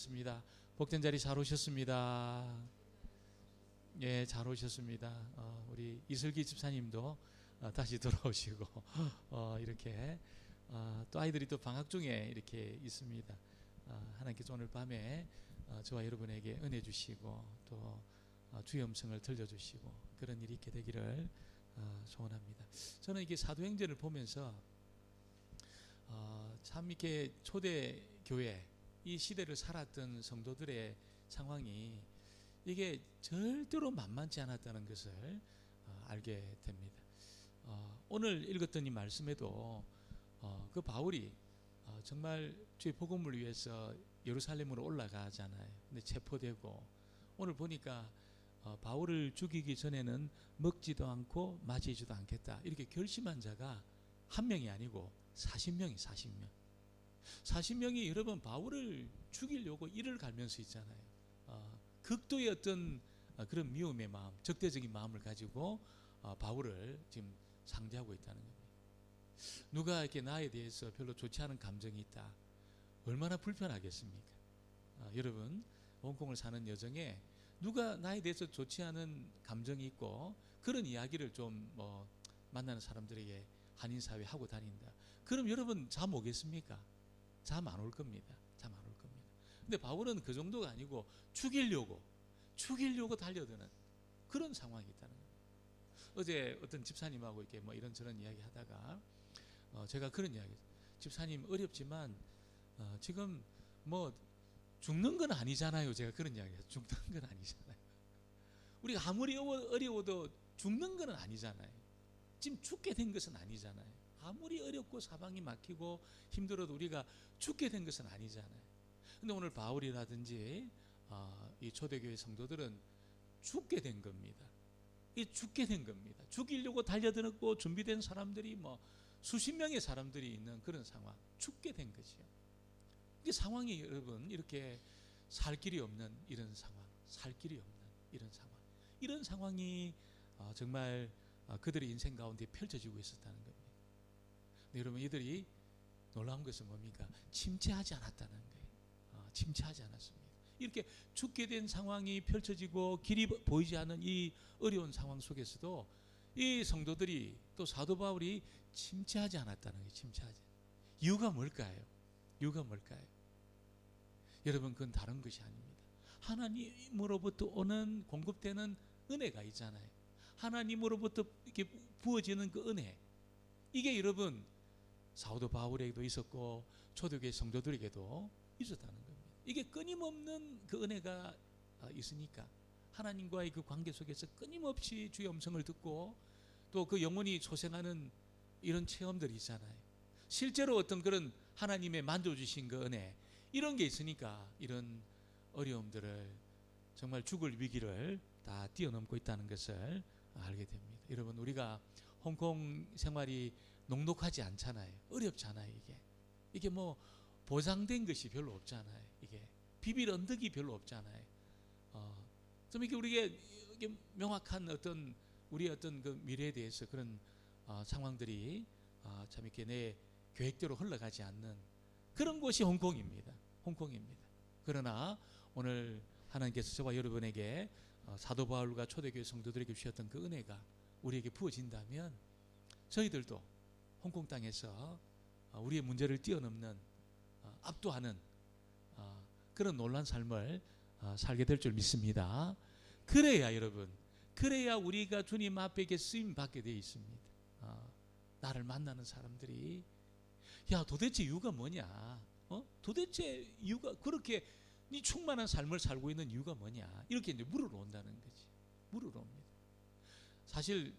습니다. 복된 자리 잘 오셨습니다. 예, 잘 오셨습니다. 우리 이슬기 집사님도 다시 돌아오시고 이렇게 또 아이들이 또 방학 중에 이렇게 있습니다. 하나님께서 오늘 밤에 저와 여러분에게 은혜 주시고 또 주의 음성을 들려주시고 그런 일이 있게 되기를 소원합니다. 저는 이게 사도행전을 보면서 참 이렇게 초대교회 이 시대를 살았던 성도들의 상황이 이게 절대로 만만치 않았다는 것을 알게 됩니다. 오늘 읽었던 이 말씀에도 그 바울이 정말 주의 복음을 위해서 예루살렘으로 올라가잖아요. 근데 체포되고 오늘 보니까 바울을 죽이기 전에는 먹지도 않고 마시지도 않겠다 이렇게 결심한 자가 한 명이 아니고 40명이 40명이 여러분 바울을 죽이려고 이를 갈면서 있잖아요. 극도의 어떤 그런 미움의 마음, 적대적인 마음을 가지고 바울을 지금 상대하고 있다는 겁니다. 누가 이렇게 나에 대해서 별로 좋지 않은 감정이 있다. 얼마나 불편하겠습니까? 여러분 홍콩을 사는 여정에 누가 나에 대해서 좋지 않은 감정이 있고 그런 이야기를 좀 만나는 사람들에게 한인사회 하고 다닌다. 그럼 여러분 잠 오겠습니까? 잠 안 올 겁니다. 잠 안 올 겁니다. 근데 바울은 그 정도가 아니고 죽이려고 달려드는 그런 상황이 있다는 거예요. 어제 어떤 집사님하고 이렇게 이런저런 이야기 하다가 제가 그런 이야기 했어요. 집사님 어렵지만 지금 죽는 건 아니잖아요. 제가 그런 이야기 했어요. 죽는 건 아니잖아요. 우리가 아무리 어려워도 죽는 건 아니잖아요. 지금 죽게 된 것은 아니잖아요. 아무리 어렵고 사방이 막히고 힘들어도 우리가 죽게 된 것은 아니잖아요. 근데 오늘 바울이라든지 이 초대교회 성도들은 죽게 된 겁니다. 이 죽게 된 겁니다. 죽이려고 달려들었고 준비된 사람들이 수십 명의 사람들이 있는 그런 상황, 죽게 된 거지요. 이 상황이 여러분 이렇게 살 길이 없는 이런 상황, 살 길이 없는 이런 상황이 정말 그들의 인생 가운데 펼쳐지고 있었다는 겁니다. 근데 여러분 이들이 놀라운 것은 뭡니까? 침체하지 않았다는 거예요. 침체하지 않았습니다. 이렇게 죽게 된 상황이 펼쳐지고 길이 보이지 않는 이 어려운 상황 속에서도 이 성도들이 또 사도 바울이 침체하지 않았다는 거예요. 침체하지. 이유가 뭘까요? 여러분 그건 다른 것이 아닙니다. 하나님으로부터 오는 공급되는 은혜가 있잖아요. 하나님으로부터 이렇게 부어지는 그 은혜, 이게 여러분 사도 바울에게도 있었고 초대교회 성도들에게도 있었다는 겁니다. 이게 끊임없는 그 은혜가 있으니까 하나님과의 그 관계 속에서 끊임없이 주의 음성을 듣고 또 그 영혼이 소생하는 이런 체험들이 있잖아요. 실제로 어떤 그런 하나님의 만져주신 그 은혜, 이런 게 있으니까 이런 어려움들을 정말 죽을 위기를 다 뛰어넘고 있다는 것을 알게 됩니다. 여러분 우리가 홍콩 생활이 녹록하지 않잖아요. 어렵잖아요. 이게 보장된 것이 별로 없잖아요. 이게 비빌 언덕이 별로 없잖아요. 좀 이렇게 우리가 명확한 우리의 어떤 그 미래에 대해서 그런 상황들이 참 이렇게 내 계획대로 흘러가지 않는 그런 곳이 홍콩입니다. 그러나 오늘 하나님께서 저와 여러분에게 사도 바울과 초대교회 성도들에게 주셨던 그 은혜가 우리에게 부어진다면 저희들도 홍콩 땅에서 우리의 문제를 뛰어넘는 압도하는 그런 놀라운 삶을 살게 될 줄 믿습니다. 그래야 여러분, 우리가 주님 앞에 쓰임 받게 되어 있습니다. 나를 만나는 사람들이 야 도대체 이유가 뭐냐? 도대체 이유가 그렇게 네 충만한 삶을 살고 있는 이유가 뭐냐? 이렇게 이제 물으러 온다는 거지. 물으러 옵니다. 사실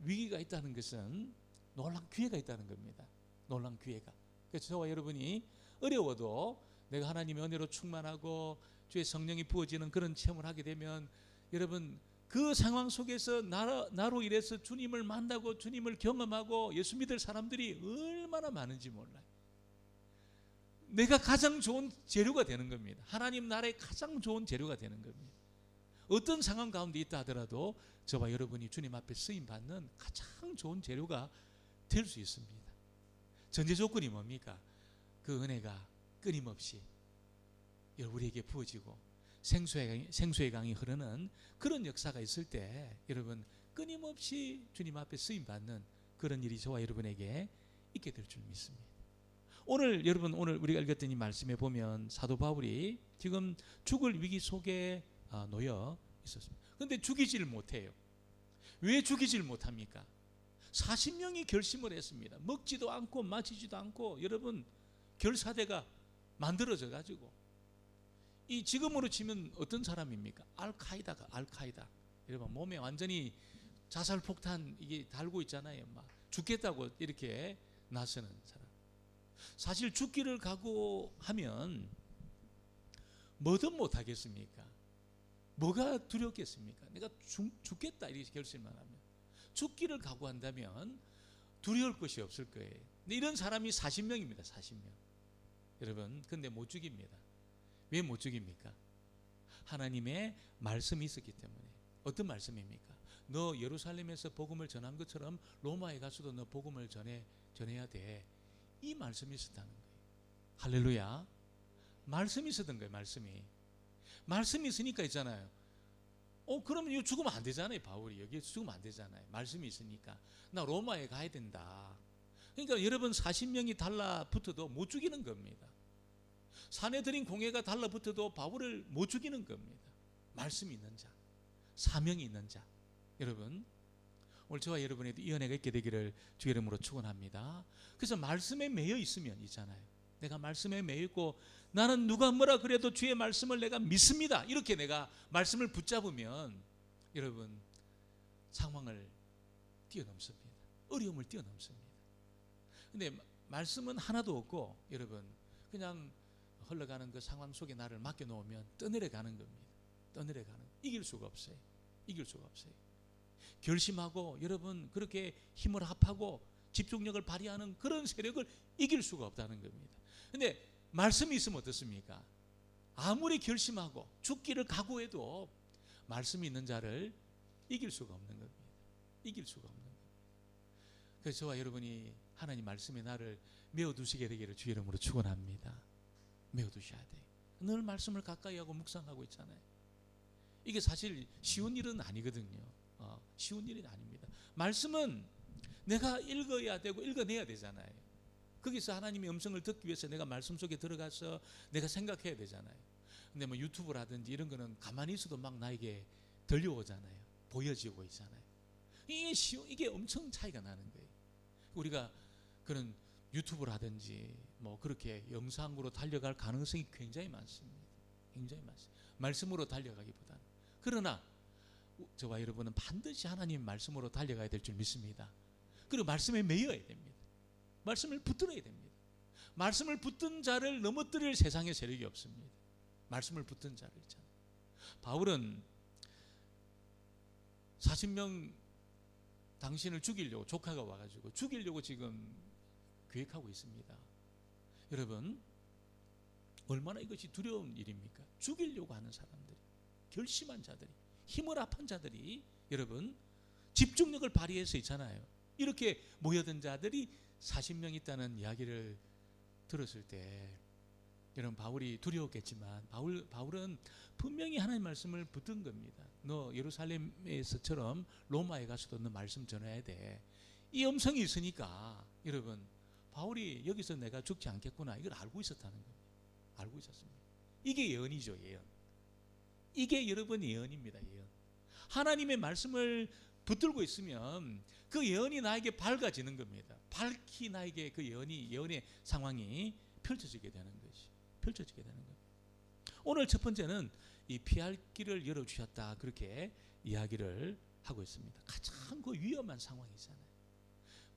위기가 있다는 것은 놀라운 기회가 있다는 겁니다. 놀라운 기회가. 그래서 저와 여러분이 어려워도 내가 하나님의 은혜로 충만하고 주의 성령이 부어지는 그런 체험을 하게 되면 여러분 그 상황 속에서 나로 인해서 주님을 만나고 주님을 경험하고 예수 믿을 사람들이 얼마나 많은지 몰라요. 내가 가장 좋은 재료가 되는 겁니다. 하나님 나라의 가장 좋은 재료가 되는 겁니다. 어떤 상황 가운데 있다 하더라도 저와 여러분이 주님 앞에 쓰임받는 가장 좋은 재료가 될 수 있습니다. 전제 조건이 뭡니까? 그 은혜가 끊임없이 우리에게 부어지고 생수의 강이 흐르는 그런 역사가 있을 때 여러분 끊임없이 주님 앞에 쓰임받는 그런 일이 저와 여러분에게 있게 될 줄 믿습니다. 오늘 우리가 읽었던 이 말씀에 보면 사도 바울이 지금 죽을 위기 속에 놓여 있었습니다. 그런데 죽이지를 못해요. 왜 죽이지를 못합니까? 40명이 결심을 했습니다. 먹지도 않고 마시지도 않고 여러분 결사대가 만들어져 가지고 이 지금으로 치면 어떤 사람입니까? 알카이다. 여러분 몸에 완전히 자살 폭탄 이게 달고 있잖아요. 막 죽겠다고 이렇게 나서는 사람. 사실 죽기를 각오하면 뭐든 못 하겠습니까? 뭐가 두렵겠습니까? 내가 죽겠다 이렇게 결심만 하면 죽기를 각오한다면 두려울 것이 없을 거예요. 근데 이런 사람이 40명입니다. 40명. 여러분 근데 못 죽입니다. 왜 못 죽입니까? 하나님의 말씀이 있었기 때문에. 어떤 말씀입니까? 너 예루살렘에서 복음을 전한 것처럼 로마에 가서도 너 복음을 전해야 돼. 이 말씀이 있었다는 거예요. 할렐루야. 말씀이 있었던 거예요. 말씀이 있으니까 있잖아요. 그러면 이거 죽으면 안 되잖아요. 바울이 여기 죽으면 안 되잖아요. 말씀이 있으니까 나 로마에 가야 된다. 그러니까 여러분 40명이 달라붙어도 못 죽이는 겁니다. 사내들인 공회가 달라붙어도 바울을 못 죽이는 겁니다. 말씀이 있는 자, 사명이 있는 자. 여러분 오늘 저와 여러분에도 이 은혜가 있게 되기를 주의 이름으로 축원합니다. 그래서 말씀에 매여 있으면 있잖아요. 내가 말씀에 매여 있고 나는 누가 뭐라 그래도 주의 말씀을 내가 믿습니다. 이렇게 내가 말씀을 붙잡으면 여러분 상황을 뛰어넘습니다. 어려움을 뛰어넘습니다. 근데 말씀은 하나도 없고 여러분 그냥 흘러가는 그 상황 속에 나를 맡겨놓으면 떠내려가는 겁니다. 이길 수가 없어요. 결심하고 여러분 그렇게 힘을 합하고 집중력을 발휘하는 그런 세력을 이길 수가 없다는 겁니다. 근데 말씀이 있으면 어떻습니까? 아무리 결심하고 죽기를 각오해도 말씀이 있는 자를 이길 수가 없는 겁니다. 그래서 저와 여러분이 하나님 말씀에 나를 메어두시게 되기를 주의 이름으로 축원합니다. 메어두셔야 돼요. 늘 말씀을 가까이 하고 묵상하고 있잖아요. 이게 사실 쉬운 일은 아니거든요. 쉬운 일이 아닙니다. 말씀은 내가 읽어야 되고 읽어내야 되잖아요. 거기서 하나님의 음성을 듣기 위해서 내가 말씀 속에 들어가서 내가 생각해야 되잖아요. 근데 뭐 유튜브라든지 이런 거는 가만히 있어도 막 나에게 들려오잖아요. 보여지고 있잖아요. 이게 엄청 차이가 나는 거예요. 우리가 그런 유튜브라든지 뭐 그렇게 영상으로 달려갈 가능성이 굉장히 많습니다. 말씀으로 달려가기보다는. 그러나 저와 여러분은 반드시 하나님 말씀으로 달려가야 될 줄 믿습니다. 그리고 말씀에 매여야 됩니다. 말씀을 붙들어야 됩니다. 말씀을 붙든 자를 넘어뜨릴 세상의 세력이 없습니다. 말씀을 붙든 자를 있잖아요. 바울은 40명 당신을 죽이려고 조카가 와가지고 죽이려고 지금 계획하고 있습니다. 여러분 얼마나 이것이 두려운 일입니까? 죽이려고 하는 사람들이, 결심한 자들이, 힘을 합한 자들이 여러분 집중력을 발휘해서 있잖아요. 이렇게 모여든 자들이 40명 있다는 이야기를 들었을 때 여러분 바울이 두려웠겠지만 바울은 분명히 하나님 말씀을 붙든 겁니다. 너 예루살렘에서처럼 로마에 가서도 너 말씀 전해야 돼. 이 음성이 있으니까 여러분 바울이 여기서 내가 죽지 않겠구나 이걸 알고 있었다는 겁니다. 알고 있었습니다. 이게 예언이죠. 예언. 이게 여러분 예언입니다. 예언. 하나님의 말씀을 붙들고 있으면 그 예언이 나에게 밝아지는 겁니다. 밝히 나에게 그 예언의 상황이 펼쳐지게 되는 것이 오늘 첫 번째는 이 피할 길을 열어주셨다 그렇게 이야기를 하고 있습니다. 가장 그 위험한 상황이잖아요.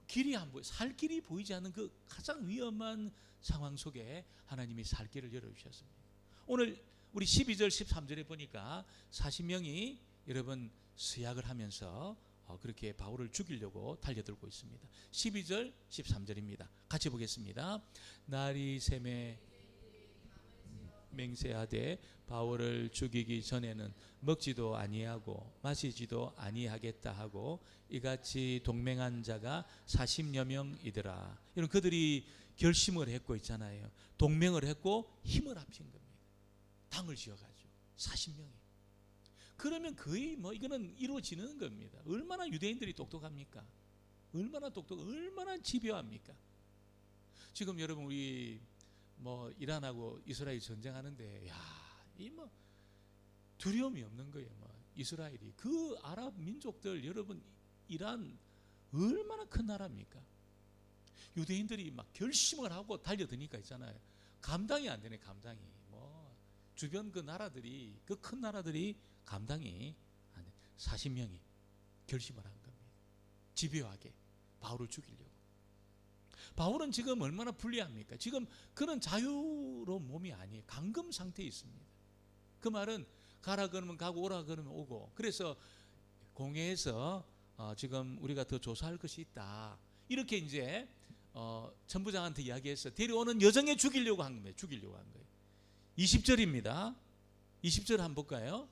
길이 안 보여, 살 길이 보이지 않는 그 가장 위험한 상황 속에 하나님이 살 길을 열어주셨습니다. 오늘 우리 12절 13절에 보니까 40명이 여러분 수약을 하면서 그렇게 바울을 죽이려고 달려들고 있습니다. 12절 13절입니다. 같이 보겠습니다. 날이 새매 맹세하되 바울을 죽이기 전에는 먹지도 아니하고 마시지도 아니하겠다 하고 이같이 동맹한 자가 40여 명이더라. 이런 그들이 결심을 했고 있잖아요. 동맹을 했고 힘을 합친 겁니다. 당을 지어가지고 40명이. 그러면 거의 뭐 이거는 이루어지는 겁니다. 얼마나 유대인들이 똑똑합니까? 얼마나 집요합니까? 지금 여러분 우리 뭐 이란하고 이스라엘 전쟁하는데 이 뭐 두려움이 없는 거예요. 뭐 이스라엘이 그 아랍 민족들 여러분 이란 얼마나 큰 나라입니까? 유대인들이 막 결심을 하고 달려드니까 있잖아요. 감당이 안 되네. 감당이 뭐 주변 그 나라들이 그 큰 나라들이 감당이 안 돼. 40명이 결심을 한 겁니다. 집요하게 바울을 죽이려고. 바울은 지금 얼마나 불리합니까? 지금 그런 자유로운 몸이 아니에요. 감금 상태에 있습니다. 그 말은 가라 그러면 가고 오라 그러면 오고. 그래서 공회에서 지금 우리가 더 조사할 것이 있다. 이렇게 이제 천부장한테 이야기해서 데려오는 여정에 죽이려고 한 겁니다. 죽이려고 한 거예요. 20절입니다. 20절 한번 볼까요?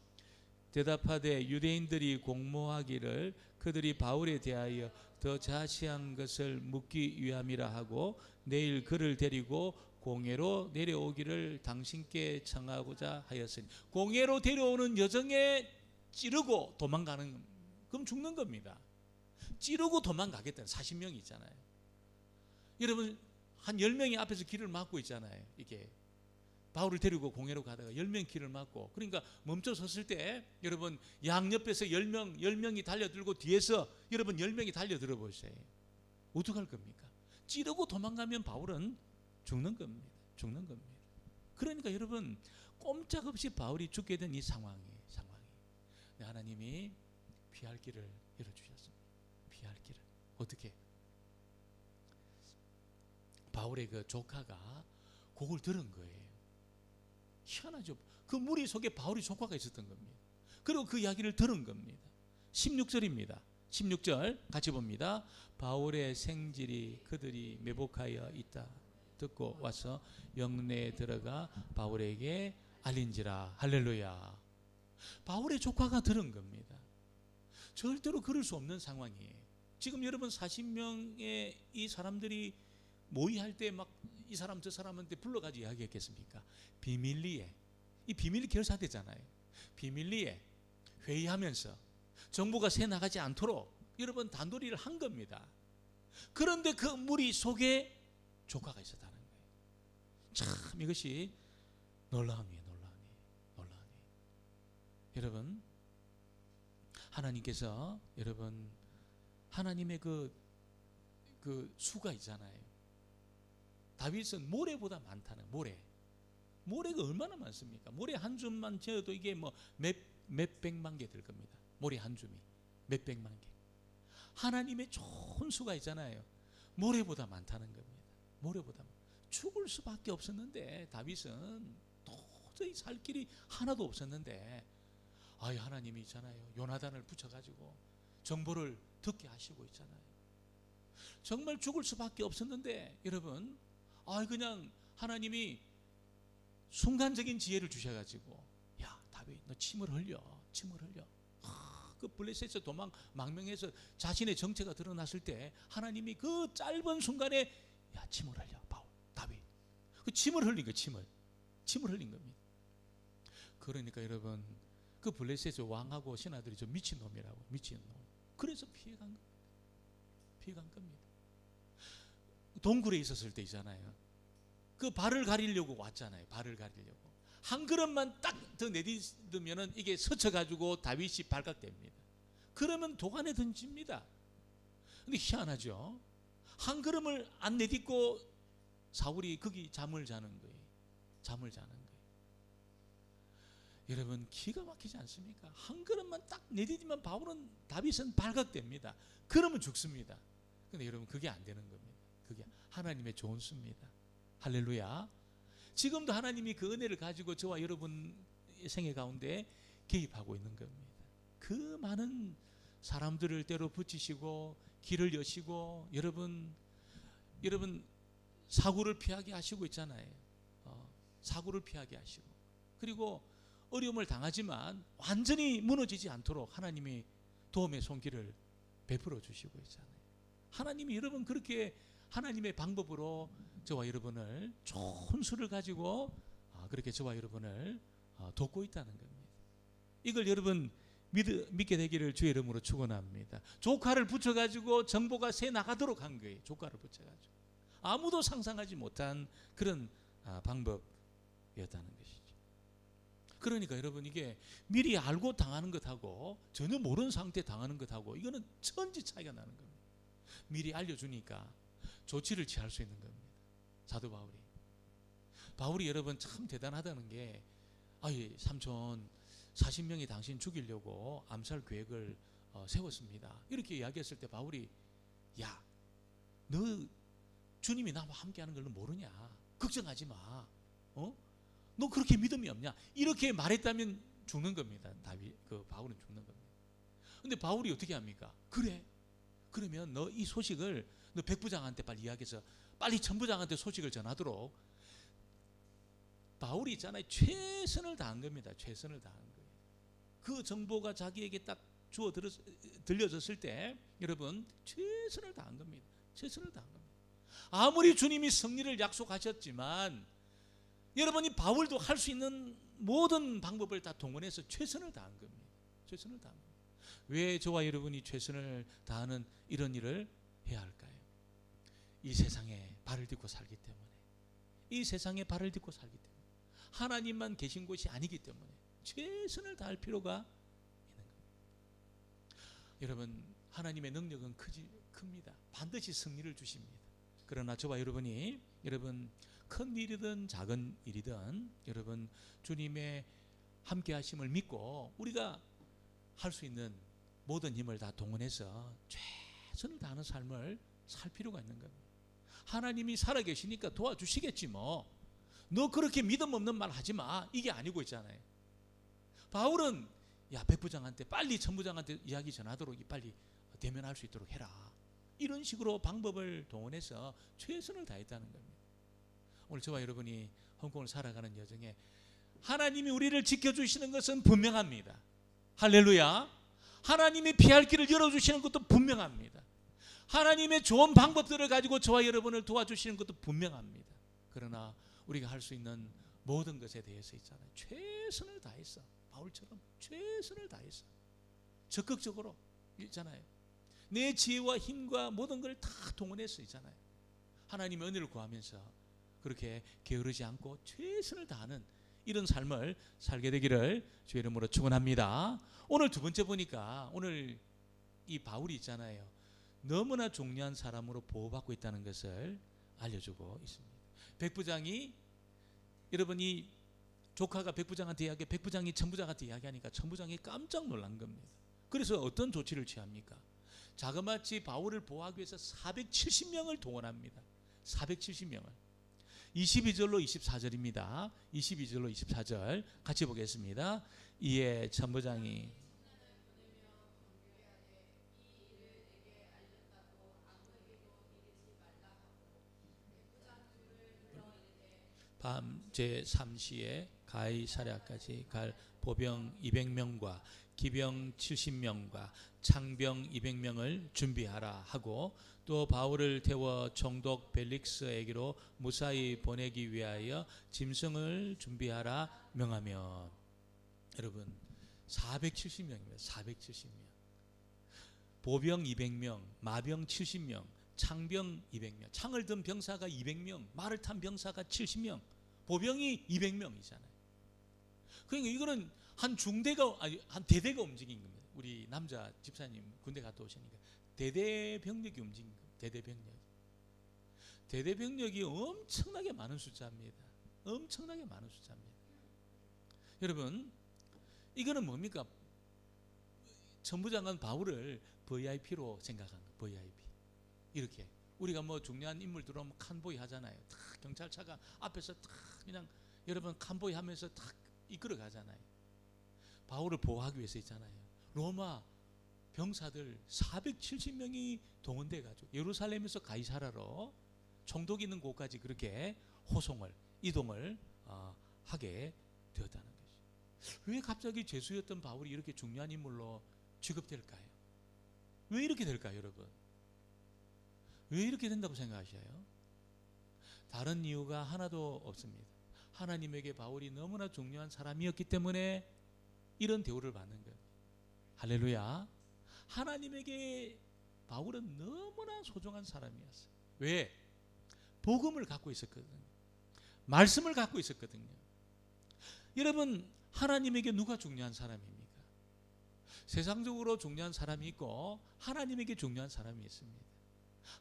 대답하되 유대인들이 공모하기를 그들이 바울에 대하여 더 자세한 것을 묻기 위함이라 하고 내일 그를 데리고 공회로 내려오기를 당신께 청하고자 하였으니. 공회로 데려오는 여정에 찌르고 도망가는, 그럼 죽는 겁니다. 찌르고 도망가겠다는 40명이 있잖아요. 여러분 한 10명이 앞에서 길을 막고 있잖아요. 이게 바울을 데리고 공회로 가다가 10명 길을 막고, 그러니까 멈춰 섰을 때 여러분 양옆에서 10명이 달려들고 뒤에서 여러분 10명이 달려들어 보세요. 어떡할 겁니까? 찌르고 도망가면 바울은 죽는 겁니다. 죽는 겁니다. 그러니까 여러분 꼼짝없이 바울이 죽게 된 이 상황이 하나님이 피할 길을 열어주셨습니다. 피할 길을. 어떻게? 바울의 그 조카가 그걸 들은 거예요. 희한하죠. 그 무리 속에 바울의 조카가 있었던 겁니다. 그리고 그 이야기를 들은 겁니다. 16절입니다. 16절 같이 봅니다. 바울의 생질이 그들이 매복하여 있다 듣고 와서 영내에 들어가 바울에게 알린지라. 할렐루야. 바울의 조카가 들은 겁니다. 절대로 그럴 수 없는 상황이에요. 지금 여러분 40명의 이 사람들이 모의할 때 막 이 사람 저 사람한테 불러가지고 이야기했겠습니까? 비밀리에, 이 비밀이 결사되잖아요. 비밀리에 회의하면서 정보가 새 나가지 않도록 여러분 단도리를 한 겁니다. 그런데 그 무리 속에 조카가 있었다는 거예요. 참 이것이 놀라움이에요. 놀라움이. 여러분 하나님께서 여러분 하나님의 그 수가 있잖아요. 다윗은 모래보다 많다는, 모래가 얼마나 많습니까? 모래 한 줌만 재어도 이게 뭐 몇백만 개 될 겁니다. 모래 한 줌이 몇백만 개. 하나님의 좋은 수가 있잖아요. 모래보다 많다는 겁니다. 모래보다. 죽을 수밖에 없었는데 다윗은 도저히 살 길이 하나도 없었는데 하나님이 있잖아요. 요나단을 붙여가지고 정보를 듣게 하시고 있잖아요. 정말 죽을 수밖에 없었는데 여러분 그냥 하나님이 순간적인 지혜를 주셔가지고 야 다윗 너 침을 흘려. 그 블레셋에서 망명해서 자신의 정체가 드러났을 때 하나님이 그 짧은 순간에 야 침을 흘려 다윗. 그 침을 흘린 거예요. 침을 흘린 겁니다. 그러니까 여러분 그 블레셋의 왕하고 신하들이 좀 미친놈이라고. 그래서 피해간 겁니다. 동굴에 있었을 때 있잖아요. 그 발을 가리려고 왔잖아요. 발을 가리려고. 한 걸음만 딱 더 내딛으면은 이게 스쳐가지고 다윗이 발각됩니다. 그러면 도관에 던집니다. 근데 희한하죠. 한 걸음을 안 내딛고 사울이 거기 잠을 자는 거예요. 여러분 기가 막히지 않습니까? 한 걸음만 딱 내딛으면 다윗은 발각됩니다. 그러면 죽습니다. 근데 여러분 그게 안 되는 겁니다. 그게 하나님의 좋은 수입니다. 할렐루야. 지금도 하나님이 그 은혜를 가지고 저와 여러분 생애 가운데 개입하고 있는 겁니다. 그 많은 사람들을 때로 붙이시고 길을 여시고 여러분 사고를 피하게 하시고 있잖아요. 사고를 피하게 하시고, 그리고 어려움을 당하지만 완전히 무너지지 않도록 하나님이 도움의 손길을 베풀어 주시고 있잖아요. 하나님이 여러분 그렇게 하나님의 방법으로 저와 여러분을 좋은 수를 가지고 그렇게 저와 여러분을 돕고 있다는 겁니다. 이걸 여러분 믿게 되기를 주의 이름으로 축원합니다. 조카를 붙여가지고 정보가 새 나가도록 한 거예요. 조카를 붙여가지고 아무도 상상하지 못한 그런 방법이었다는 것이죠. 그러니까 여러분, 이게 미리 알고 당하는 것하고 전혀 모르는 상태에 당하는 것하고 이거는 천지 차이가 나는 겁니다. 미리 알려주니까 조치를 취할 수 있는 겁니다. 사도 바울이 여러분 참 대단하다는 게, 삼촌 40명이 당신 죽이려고 암살 계획을 세웠습니다. 이렇게 이야기했을 때 바울이, 야, 너 주님이 나와 함께하는 걸 너 모르냐? 걱정하지 마. 너 그렇게 믿음이 없냐? 이렇게 말했다면 죽는 겁니다. 바울은 죽는 겁니다. 근데 바울이 어떻게 합니까? 그래. 그러면 너 이 소식을 너 백부장한테 빨리 이야기해서 빨리 천부장한테 소식을 전하도록. 바울이 있잖아요. 최선을 다한 겁니다. 최선을 다한 거예요. 그 정보가 자기에게 딱 들려졌을 때 여러분 최선을 다한 겁니다. 최선을 다한 겁니다. 아무리 주님이 승리를 약속하셨지만 여러분이 바울도 할 수 있는 모든 방법을 다 동원해서 최선을 다한 겁니다. 최선을 다한 겁니다. 왜 저와 여러분이 최선을 다하는 이런 일을 해야 할까요? 이 세상에 발을 딛고 살기 때문에. 이 세상에 발을 딛고 살기 때문에. 하나님만 계신 곳이 아니기 때문에 최선을 다할 필요가 있는 겁니다. 여러분, 하나님의 능력은 큽니다. 반드시 승리를 주십니다. 그러나 저와 여러분이 큰 일이든 작은 일이든 여러분 주님의 함께 하심을 믿고 우리가 할 수 있는 모든 힘을 다 동원해서 최선을 다하는 삶을 살 필요가 있는 겁니다. 하나님이 살아계시니까 도와주시겠지 뭐. 너 그렇게 믿음 없는 말 하지 마. 이게 아니고 있잖아요. 바울은 백부장한테 빨리 천부장한테 이야기 전하도록 빨리 대면할 수 있도록 해라. 이런 식으로 방법을 동원해서 최선을 다했다는 겁니다. 오늘 저와 여러분이 홍콩을 살아가는 여정에 하나님이 우리를 지켜주시는 것은 분명합니다. 할렐루야. 하나님이 피할 길을 열어주시는 것도 분명합니다. 하나님의 좋은 방법들을 가지고 저와 여러분을 도와주시는 것도 분명합니다. 그러나 우리가 할 수 있는 모든 것에 대해서 있잖아요. 최선을 다해서, 바울처럼 최선을 다해서 적극적으로 있잖아요. 내 지혜와 힘과 모든 걸 다 동원해서 있잖아요. 하나님의 은혜를 구하면서 그렇게 게으르지 않고 최선을 다하는 이런 삶을 살게 되기를 주의 이름으로 축원합니다. 오늘 두 번째 보니까 오늘 이 바울이 있잖아요. 너무나 중요한 사람으로 보호받고 있다는 것을 알려주고 있습니다. 백부장이, 여러분이 조카가 백부장한테 이야기해, 백부장이 천부장한테 이야기하니까 천부장이 깜짝 놀란 겁니다. 그래서 어떤 조치를 취합니까? 자그마치 바울을 보호하기 위해서 470명을 동원합니다. 470명을. 22절로 24절입니다. 22절로 24절 같이 보겠습니다. 이에 천부장이 밤 제3시에 가이사랴까지 갈 보병 200명과 기병 70명과 창병 200명을 준비하라 하고, 또 바울을 태워 총독 벨릭스에게로 무사히 보내기 위하여 짐승을 준비하라 명하며. 여러분 470명입니다. 470명. 보병 200명, 마병 70명, 창병 200명. 창을 든 병사가 200명, 말을 탄 병사가 70명, 보병이 200명이잖아요. 그러니까 이거는 한 중대가, 아니 한 대대가 움직인 겁니다. 우리 남자 집사님 군대 갔다 오시니까 대대병력이 움직인 겁니다. 대대병력이 엄청나게 많은 숫자입니다. 엄청나게 많은 숫자입니다. 여러분, 이거는 뭡니까? 천부장은 바울을 VIP로 생각한 거예요. VIP. 이렇게 우리가 뭐 중요한 인물 들어오면 칸보이 하잖아요. 탁 경찰차가 앞에서 탁 그냥 여러분 칸보이 하면서 탁 이끌어 가잖아요. 바울을 보호하기 위해서 있잖아요. 로마 병사들 470명이 동원돼 가지고 예루살렘에서 가이사라로 총독이 있는 곳까지 그렇게 이동을 하게 되었다는 것이죠. 왜 갑자기 죄수였던 바울이 이렇게 중요한 인물로 취급될까요? 왜 이렇게 될까요, 여러분? 왜 이렇게 된다고 생각하셔요? 다른 이유가 하나도 없습니다. 하나님에게 바울이 너무나 중요한 사람이었기 때문에 이런 대우를 받는 거예요. 할렐루야. 하나님에게 바울은 너무나 소중한 사람이었어요. 왜? 복음을 갖고 있었거든요. 말씀을 갖고 있었거든요. 여러분, 하나님에게 누가 중요한 사람입니까? 세상적으로 중요한 사람이 있고 하나님에게 중요한 사람이 있습니다.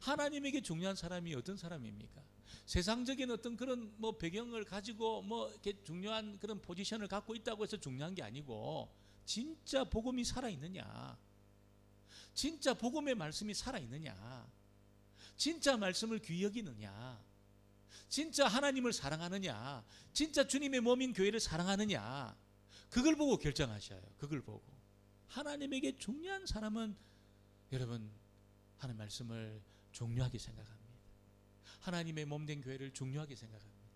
하나님에게 중요한 사람이 어떤 사람입니까? 세상적인 어떤 그런 배경을 가지고 이렇게 중요한 그런 포지션을 갖고 있다고 해서 중요한 게 아니고, 진짜 복음이 살아있느냐, 진짜 복음의 말씀이 살아있느냐, 진짜 말씀을 귀히 여기느냐, 진짜 하나님을 사랑하느냐, 진짜 주님의 몸인 교회를 사랑하느냐, 그걸 보고 결정하셔요. 그걸 보고. 하나님에게 중요한 사람은 여러분 하나님 말씀을 중요하게 생각합니다. 하나님의 몸된 교회를 중요하게 생각합니다.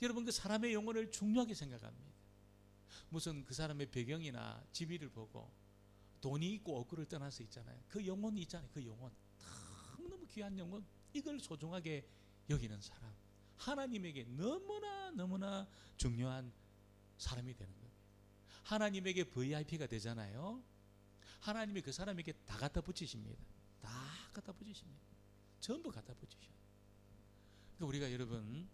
여러분 그 사람의 영혼을 중요하게 생각합니다. 무슨 그 사람의 배경이나 지위를 보고 돈이 있고 없고를 떠나서 있잖아요. 그 영혼이 있잖아요. 그 영혼, 너무 귀한 영혼, 이걸 소중하게 여기는 사람, 하나님에게 너무나 중요한 사람이 되는 거예요. 하나님에게 VIP가 되잖아요. 하나님이 그 사람에게 다 갖다 붙이십니다. 다 갖다 붙이십니다. 전부 갖다 붙이셔요. 그러니까 우리가 여러분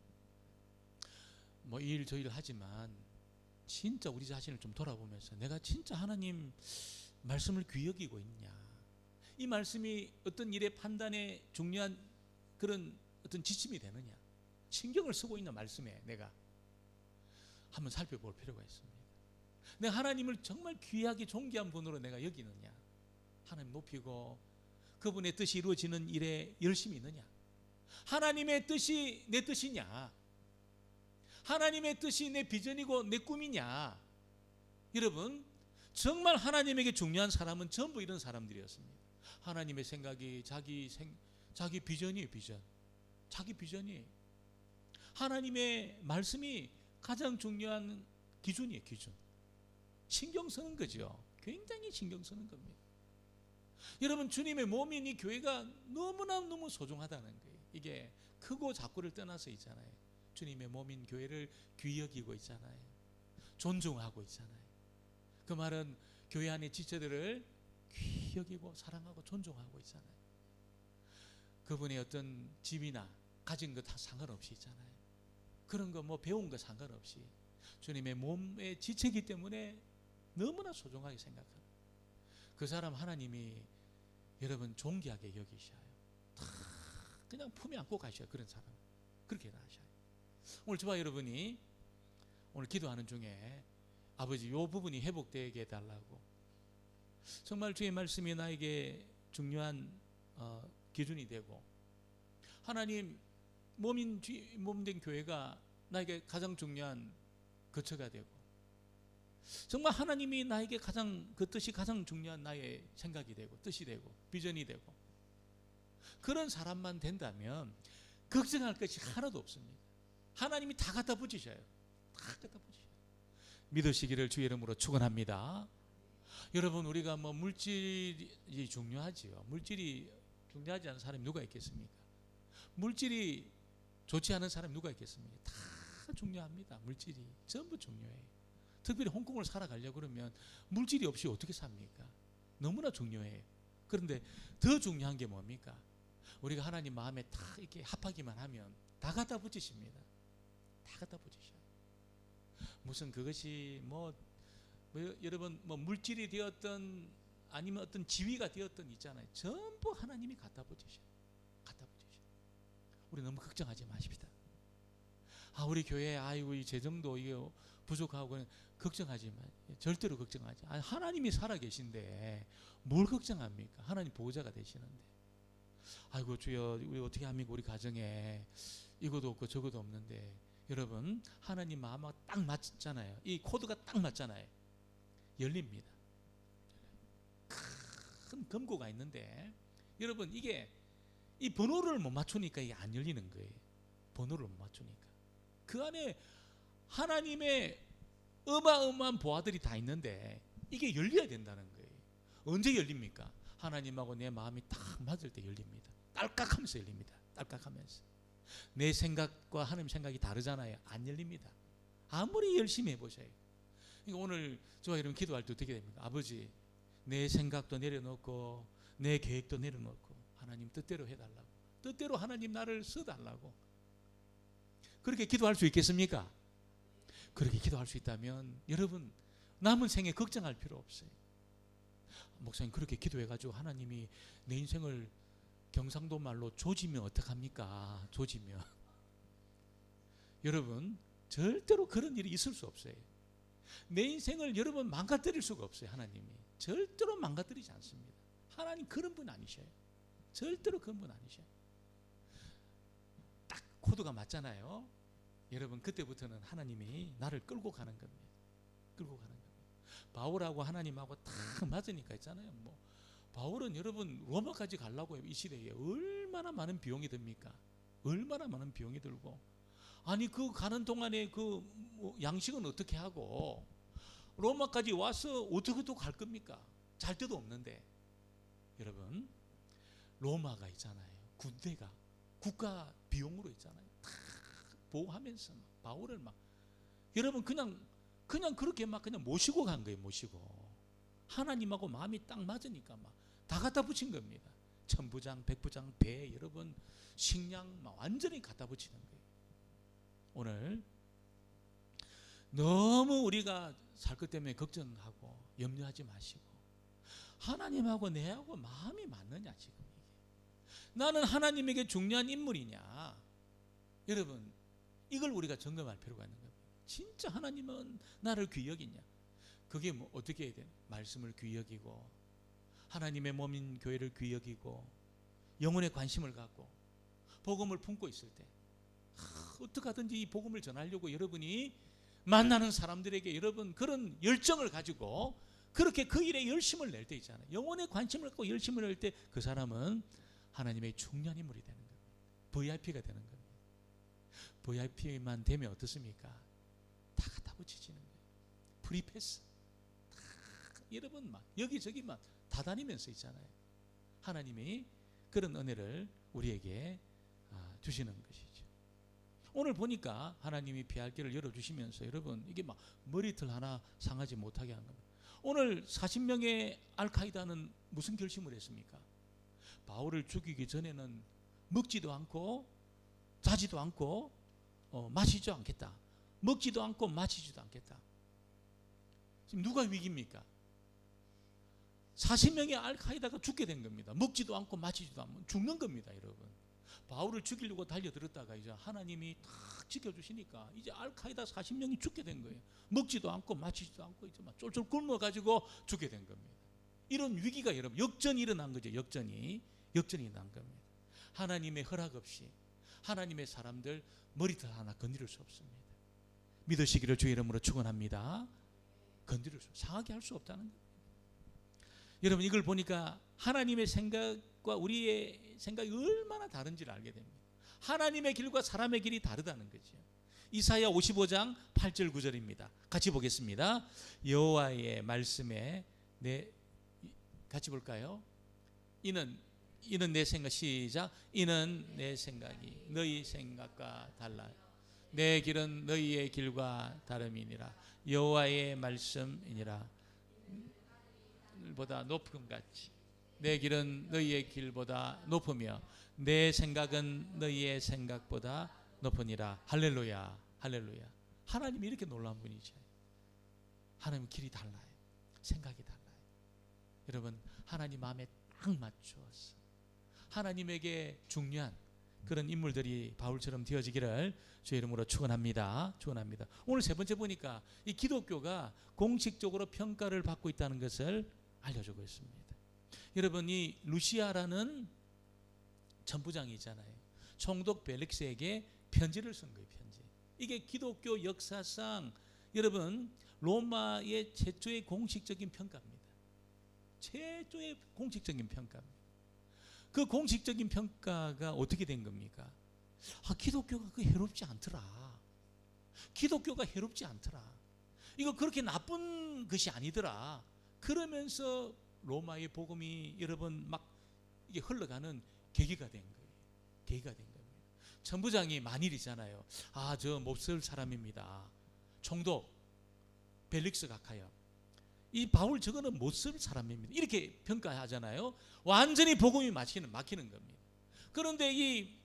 이 일 저 일 하지만 진짜 우리 자신을 좀 돌아보면서 내가 진짜 하나님 말씀을 귀히 여기고 있냐, 이 말씀이 어떤 일의 판단에 중요한 그런 어떤 지침이 되느냐, 신경을 쓰고 있는 말씀에 내가 한번 살펴볼 필요가 있습니다. 내가 하나님을 정말 귀하게 존귀한 분으로 내가 여기느냐, 하나님 높이고 그분의 뜻이 이루어지는 일에 열심히 있느냐, 하나님의 뜻이 내 뜻이냐, 하나님의 뜻이 내 비전이고 내 꿈이냐. 여러분 정말 하나님에게 중요한 사람은 전부 이런 사람들이었습니다. 하나님의 생각이 자기 비전이에요. 비전, 자기 비전이에요. 하나님의 말씀이 가장 중요한 기준이에요. 기준. 신경 쓰는 거죠. 굉장히 신경 쓰는 겁니다. 여러분 주님의 몸인 이 교회가 너무 소중하다는 거예요. 이게 크고 작고를 떠나서 있잖아요. 주님의 몸인 교회를 귀히 여기고 있잖아요. 존중하고 있잖아요. 그 말은 교회 안의 지체들을 귀히 여기고 사랑하고 존중하고 있잖아요. 그분의 어떤 집이나 가진 것 다 상관없이 있잖아요. 그런 거 배운 거 상관없이 주님의 몸의 지체이기 때문에 너무나 소중하게 생각하는 그 사람 하나님이 여러분 존귀하게 여기셔요. 다 그냥 품에 안고 가셔요. 그런 사람 그렇게 하셔요. 오늘 저와 여러분이 오늘 기도하는 중에 아버지 이 부분이 회복되게 해달라고, 정말 주의 말씀이 나에게 중요한 기준이 되고 하나님 몸된 교회가 나에게 가장 중요한 거처가 되고 정말 하나님이 나에게 가장 그 뜻이 가장 중요한 나의 생각이 되고 뜻이 되고 비전이 되고 그런 사람만 된다면 걱정할 것이 하나도 없습니다. 하나님이 다 갖다 붙이셔요. 다 갖다 붙이셔요. 믿으시기를 주의 이름으로 축원합니다. 여러분 우리가 물질이 중요하지요. 물질이 중요하지 않은 사람이 누가 있겠습니까? 물질이 좋지 않은 사람이 누가 있겠습니까? 다 중요합니다. 물질이 전부 중요해요. 특별히 홍콩을 살아가려고 그러면 물질이 없이 어떻게 삽니까? 너무나 중요해요. 그런데 더 중요한 게 뭡니까? 우리가 하나님 마음에 다 이렇게 합하기만 하면 다 갖다 붙이십니다. 다 갖다 붙이셔요. 무슨 그것이 여러분 물질이 되었던 아니면 어떤 지위가 되었던 있잖아요. 전부 하나님이 갖다 붙이셔요. 갖다 붙이셔요. 우리 너무 걱정하지 마십시다. 우리 교회 이 재정도 이게 부족하고 걱정하지 마. 절대로 걱정하지. 하나님이 살아 계신데 뭘 걱정합니까? 하나님 보호자가 되시는데. 아이고 주여 우리 어떻게 합니까? 우리 가정에 이것도 없고 저것도 없는데. 여러분 하나님 마음과 딱 맞잖아요. 이 코드가 딱 맞잖아요. 열립니다. 큰 금고가 있는데 여러분 이게 이 번호를 못 맞추니까 이게 안 열리는 거예요. 번호를 못 맞추니까. 그 안에 하나님의 어마어마한 보화들이 다 있는데 이게 열려야 된다는 거예요. 언제 열립니까? 하나님하고 내 마음이 딱 맞을 때 열립니다. 딸깍하면서 열립니다. 딸깍하면서. 내 생각과 하나님 생각이 다르잖아요. 안 열립니다. 아무리 열심히 해보셔요. 그러니까 오늘 저와 여러분 기도할 때 어떻게 됩니까? 아버지, 내 생각도 내려놓고 내 계획도 내려놓고 하나님 뜻대로 해달라고, 뜻대로 하나님 나를 써달라고, 그렇게 기도할 수 있겠습니까? 그렇게 기도할 수 있다면 여러분 남은 생에 걱정할 필요 없어요. 목사님, 그렇게 기도해가지고 하나님이 내 인생을 경상도 말로 조지면 어떡합니까? 조지면 여러분 절대로 그런 일이 있을 수 없어요. 내 인생을 여러분 망가뜨릴 수가 없어요. 하나님이 절대로 망가뜨리지 않습니다. 하나님 그런 분 아니셔요. 절대로 그런 분 아니셔요. 딱 코드가 맞잖아요. 여러분 그때부터는 하나님이 나를 끌고 가는 겁니다. 끌고 가는 겁니다. 바울하고 하나님하고 딱 맞으니까 있잖아요. 뭐 바울은 여러분 로마까지 가려고 이 시대에 얼마나 많은 비용이 듭니까? 얼마나 많은 비용이 들고, 아니 그 가는 동안에 그 양식은 어떻게 하고 로마까지 와서 어떻게 또 갈 겁니까? 잘 데도 없는데. 여러분 로마가 있잖아요. 군대가 국가 비용으로 있잖아요. 다 보호하면서 막 바울을 막 여러분 그냥 그렇게 막 그냥 모시고 간 거예요. 모시고 하나님하고 마음이 딱 맞으니까 막 다 갖다 붙인 겁니다. 천부장, 백부장, 배, 여러분 식량 막 완전히 갖다 붙이는 거예요. 오늘 너무 우리가 살 것 때문에 걱정하고 염려하지 마시고, 하나님하고 내하고 마음이 맞느냐, 지금 이게 나는 하나님에게 중요한 인물이냐, 여러분 이걸 우리가 점검할 필요가 있는 겁니다. 진짜 하나님은 나를 귀히 여기냐? 그게 뭐 어떻게 해야 돼? 말씀을 귀히 여기고 하나님의 몸인 교회를 귀히 여기고 영혼에 관심을 갖고 복음을 품고 있을 때 어떻게 하든지 이 복음을 전하려고 여러분이 만나는 사람들에게 여러분 그런 열정을 가지고 그렇게 그 일에 열심을 낼 때 있잖아요. 영혼에 관심을 갖고 열심을 낼 때 그 사람은 하나님의 중요한 인물이 되는 겁니다. VIP가 되는 겁니다. VIP만 되면 어떻습니까? 다 갖다 붙이지는 거예요. 프리패스 다 여러분 막 여기저기 막 다 다니면서 있잖아요. 하나님이 그런 은혜를 우리에게 주시는 것이죠. 오늘 보니까 하나님이 피할 길을 열어주시면서 여러분 이게 막 머리털 하나 상하지 못하게 한 겁니다. 오늘 40명의 알카이다는 무슨 결심을 했습니까? 바울을 죽이기 전에는 먹지도 않고 자지도 않고 마시지도 않겠다. 먹지도 않고 마시지도 않겠다. 지금 누가 위기입니까? 40명의 알카이다가 죽게 된 겁니다. 먹지도 않고 마시지도 않고 죽는 겁니다, 여러분. 바울을 죽이려고 달려들었다가 이제 하나님이 탁 지켜주시니까 이제 알카이다 40명이 죽게 된 거예요. 먹지도 않고 마시지도 않고 이제 막 쫄쫄 굶어가지고 죽게 된 겁니다. 이런 위기가 여러분 역전이 일어난 거죠. 역전이 일어난 겁니다. 하나님의 허락 없이 하나님의 사람들 머리털 하나 건드릴 수 없습니다. 믿으시기를 주의 이름으로 축원합니다. 건드릴 수, 상하게 할 수 없다는 겁니다. 여러분 이걸 보니까 하나님의 생각과 우리의 생각이 얼마나 다른지를 알게 됩니다. 하나님의 길과 사람의 길이 다르다는 거죠. 이사야 55장 8절 9절입니다. 같이 보겠습니다. 여호와의 말씀에 같이 볼까요? 이는 내 생각, 시작. 이는 내 생각이 너희 생각과 달라요. 내 길은 너희의 길과 다름이니라. 여호와의 말씀이니라. 보다 높음 같이 내 길은 너희의 길보다 높으며 내 생각은 너희의 생각보다 높으니라. 할렐루야, 할렐루야. 하나님이 이렇게 놀라운 분이죠. 하나님 길이 달라요. 생각이 달라요. 여러분 하나님 마음에 딱 맞추어서 하나님에게 중요한 그런 인물들이 바울처럼 되어지기를 주의 이름으로 축원합니다. 축원합니다. 오늘 세 번째 보니까 이 기독교가 공식적으로 평가를 받고 있다는 것을 알려주고 있습니다. 여러분 이 루시아라는 천부장이 있잖아요. 총독 벨릭스에게 편지를 쓴 거예요. 편지. 이게 기독교 역사상 여러분 로마의 최초의 공식적인 평가입니다. 최초의 공식적인 평가입니다. 그 공식적인 평가가 어떻게 된 겁니까? 기독교가 그 해롭지 않더라. 기독교가 해롭지 않더라. 이거 그렇게 나쁜 것이 아니더라. 그러면서 로마의 복음이 여러분 막 이게 흘러가는 계기가 된 거예요. 계기가 된 겁니다. 천부장이 만일이잖아요. 아, 저 몹쓸 사람입니다. 총독 벨릭스 각하여, 이 바울 저거는 못쓸 사람입니다. 이렇게 평가하잖아요. 완전히 복음이 막히는 겁니다. 그런데 이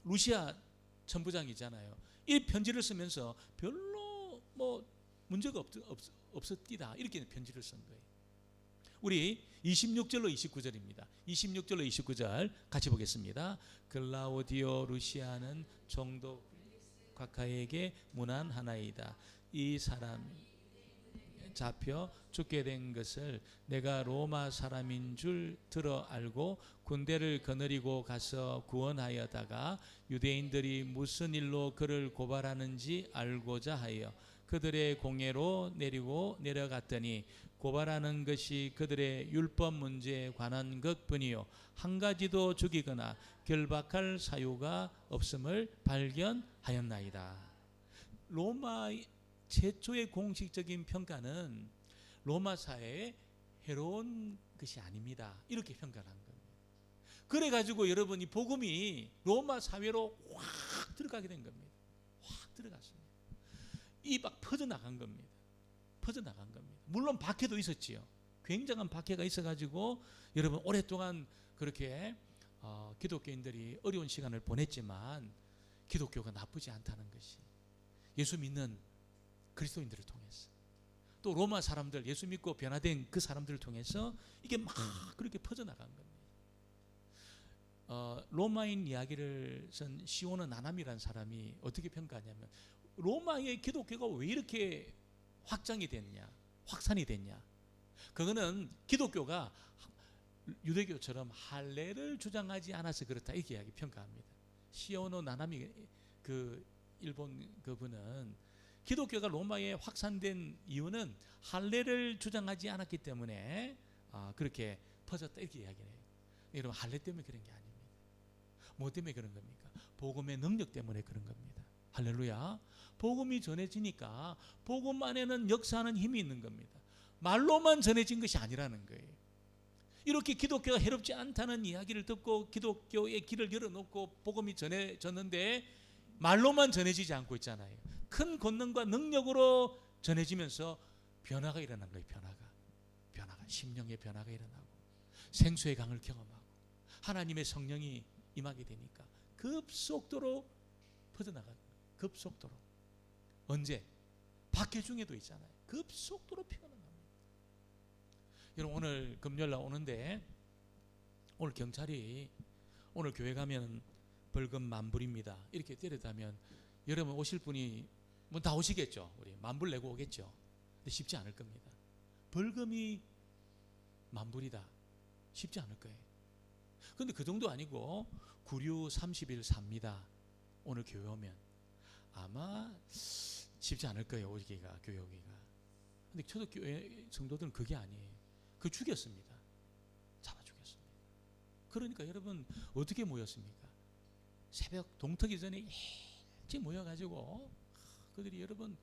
루시아 천부장이잖아요. 이 편지를 쓰면서 별로 뭐 문제가 없었디다, 이렇게 편지를 쓴 거예요. 우리 26절로 29절입니다. 26절로 29절 같이 보겠습니다. 글라우디오 루시아는 총독 각하에게 문안하나이다. 이 사람이 잡혀 죽게 된 것을 내가 로마 사람인 줄 들어 알고 군대를 거느리고 가서 구원하여다가 유대인들이 무슨 일로 그를 고발하는지 알고자 하여 그들의 공회로 내려갔더니 고발하는 것이 그들의 율법 문제에 관한 것뿐이요 한 가지도 죽이거나 결박할 사유가 없음을 발견하였나이다. 로마 최초의 공식적인 평가는 로마 사회에 해로운 것이 아닙니다, 이렇게 평가를 한 겁니다. 그래가지고 여러분, 이 복음이 로마 사회로 확 들어가게 된 겁니다. 확 들어갔습니다. 이 막 퍼져나간 겁니다. 퍼져나간 겁니다. 물론 박해도 있었지요. 굉장한 박해가 있어가지고 여러분 오랫동안 그렇게 기독교인들이 어려운 시간을 보냈지만 기독교가 나쁘지 않다는 것이, 예수 믿는 그리스도인들을 통해서, 또 로마 사람들, 예수 믿고 변화된 그 사람들을 통해서 이게 막 그렇게 퍼져나간 겁니다. 로마인 이야기를 쓴 시오노 나나미라는 사람이 어떻게 평가하냐면, 로마의 기독교가 왜 이렇게 확장이 됐냐, 확산이 됐냐, 그거는 기독교가 유대교처럼 할례를 주장하지 않아서 그렇다, 이렇게 이야기 평가합니다. 시오노 나나미, 그 일본 그분은 기독교가 로마에 확산된 이유는 할례를 주장하지 않았기 때문에 그렇게 퍼졌다, 이렇게 이야기해요. 여러분, 할례 때문에 그런 게 아닙니다. 뭐 때문에 그런 겁니까? 복음의 능력 때문에 그런 겁니다. 할렐루야. 복음이 전해지니까 복음 안에는 역사하는 힘이 있는 겁니다. 말로만 전해진 것이 아니라는 거예요. 이렇게 기독교가 해롭지 않다는 이야기를 듣고 기독교의 길을 열어놓고 복음이 전해졌는데 말로만 전해지지 않고 있잖아요. 큰 권능과 능력으로 전해지면서 변화가 일어난 거예요. 변화가 심령의 변화가 일어나고 생수의 강을 경험하고 하나님의 성령이 임하게 되니까 급속도로 퍼져나가는 거예요. 급속도로. 언제? 박해 중에도 있잖아요. 급속도로 피어나갑니다. 여러분, 오늘 금요일날 오는데, 오늘 경찰이 오늘 교회 가면 벌금 10,000불입니다, 이렇게 때렸다면 여러분 오실 분이 뭐 다 오시겠죠. 우리 10,000불 내고 오겠죠. 근데 쉽지 않을 겁니다. 벌금이 10,000불이다, 쉽지 않을 거예요. 그런데 그 정도 아니고 구류 30일 삽니다, 오늘 교회 오면 아마 쉽지 않을 거예요, 오기가, 교회 오기가. 근데 초대교회 성도들은 그게 아니에요. 그 죽였습니다. 잡아 죽였습니다. 그러니까 여러분 어떻게 모였습니까? 새벽 동트기 전에 일찍 모여가지고 그들이 여러분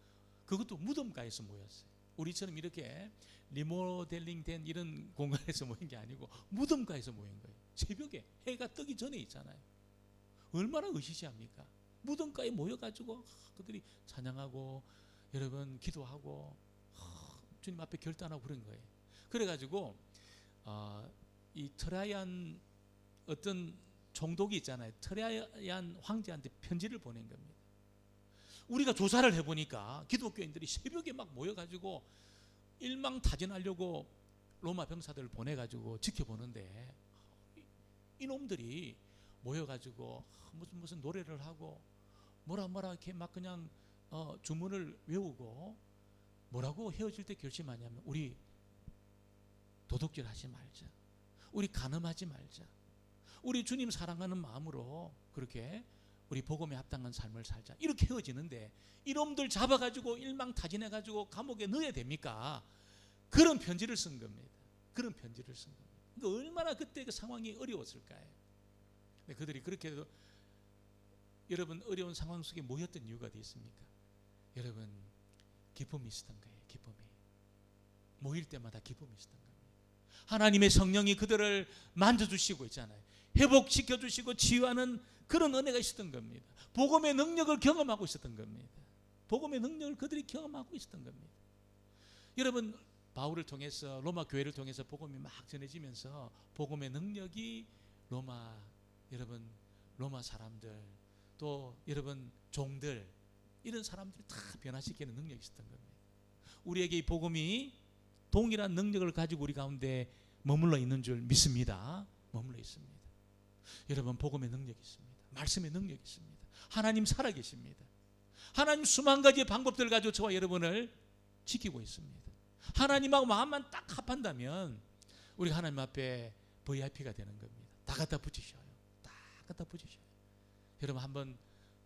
그것도 무덤가에서 모였어요. 우리처럼 이렇게 리모델링 된 이런 공간에서 모인 게 아니고 무덤가에서 모인 거예요. 새벽에 해가 뜨기 전에 있잖아요. 얼마나 으시시합니까? 무덤가에 모여가지고 그들이 찬양하고 여러분 기도하고 주님 앞에 결단하고 그런 거예요. 그래가지고 이 트라이안 어떤 총독이 있잖아요. 트라이안 황제한테 편지를 보낸 겁니다. 우리가 조사를 해보니까 기독교인들이 새벽에 막 모여가지고 일망타진하려고 로마 병사들을 보내가지고 지켜보는데 이놈들이 모여가지고 무슨 노래를 하고 뭐라 이렇게 막 그냥 주문을 외우고 뭐라고 헤어질 때 결심하냐면, 우리 도둑질 하지 말자, 우리 간음하지 말자, 우리 주님 사랑하는 마음으로 그렇게 우리 복음에 합당한 삶을 살자, 이렇게 헤어지는데 이놈들 잡아가지고 일망타진해가지고 감옥에 넣어야 됩니까? 그런 편지를 쓴 겁니다. 그런 편지를 쓴 겁니다. 그러니까 얼마나 그때 그 상황이 어려웠을까요? 근데 그들이 그렇게도 여러분 어려운 상황 속에 모였던 이유가 어디 있습니까? 여러분 기쁨이 있었던 거예요. 기쁨이. 모일 때마다 기쁨이 있었던 겁니다. 하나님의 성령이 그들을 만져주시고 있잖아요. 회복시켜주시고 치유하는 그런 은혜가 있었던 겁니다. 복음의 능력을 경험하고 있었던 겁니다. 복음의 능력을 그들이 경험하고 있었던 겁니다. 여러분, 바울을 통해서, 로마 교회를 통해서 복음이 막 전해지면서 복음의 능력이 여러분 로마 사람들, 또 여러분 종들, 이런 사람들이 다 변화시키는 능력이 있었던 겁니다. 우리에게 이 복음이 동일한 능력을 가지고 우리 가운데 머물러 있는 줄 믿습니다. 머물러 있습니다. 여러분, 복음의 능력이 있습니다. 말씀의 능력이 있습니다. 하나님 살아계십니다. 하나님 수만 가지의 방법들을 가지고 저와 여러분을 지키고 있습니다. 하나님하고 마음만 딱 합한다면 우리가 하나님 앞에 VIP가 되는 겁니다. 다 갖다 붙이셔요. 다 갖다 붙이셔요. 여러분, 한번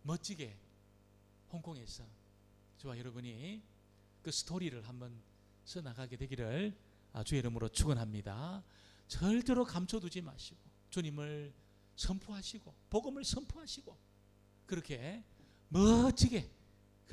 멋지게 홍콩에서 저와 여러분이 그 스토리를 한번 써나가게 되기를 주의 이름으로 축원합니다. 절대로 감춰두지 마시고 주님을 선포하시고 복음을 선포하시고 그렇게 멋지게